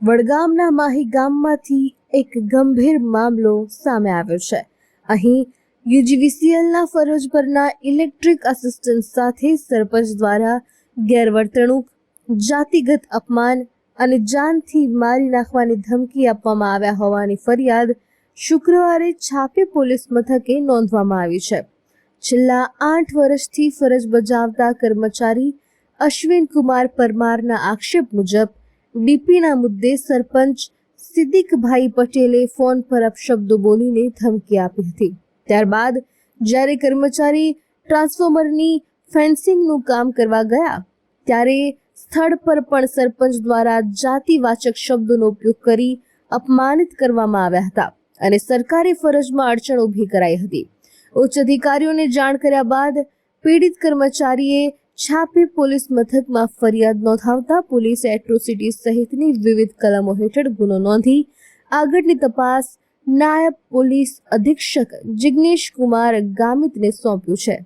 વડગામના માહી ગામમાંથી એક ગંભીર મામલો સામે આવ્યો છે। અહીં યુજીવીસીએલના ફરજ પરના ઇલેક્ટ્રિક આસિસ્ટન્ટ સાથે સરપંચ દ્વારા ગેરવર્તણૂક, જાતિગત અપમાન અને જાનથી મારી નાખવાની ધમકી આપવામાં આવ્યા હોવાની ફરિયાદ શુક્રવારે છાપી પોલીસ મથકે નોંધવામાં આવી છે। છેલ્લા 8 વર્ષથી ફરજ બજાવતા કર્મચારી અશ્વિન કુમાર પરમારના આક્ષેપ મુજબ ડીપીના મુદ્દે સરપંચ સિદ્દીકભાઈ પટેલે ફોન પર અપશબ્દો બોલીને ધમકી આપી હતી। ત્યારબાદ જ્યારે કર્મચારી ટ્રાન્સફોર્મરની ફેન્સિંગનું કામ કરવા ગયા ત્યારે સ્થળ પર પણ સરપંચ દ્વારા જાતિવાચક શબ્દોનો ઉપયોગ કરી અપમાનિત કરવામાં આવ્યા હતા અને સરકારી ફરજમાં અડચણ ઊભી કરાઈ હતી। ઉચ્ચ અધિકારીઓને જાણ કર્યા બાદ પીડિત કર્મચારીએ છાપી પોલીસ મથકમાં ફરિયાદ નોંધાવતા પોલીસે એટ્રોસિટી સહિતની વિવિધ કલમો હેઠળ ગુનો નોંધી આગળની તપાસ નાયબ પોલીસ અધિક્ષક જિગ્નેશ કુમાર ગામિતને સોંપ્યું છે।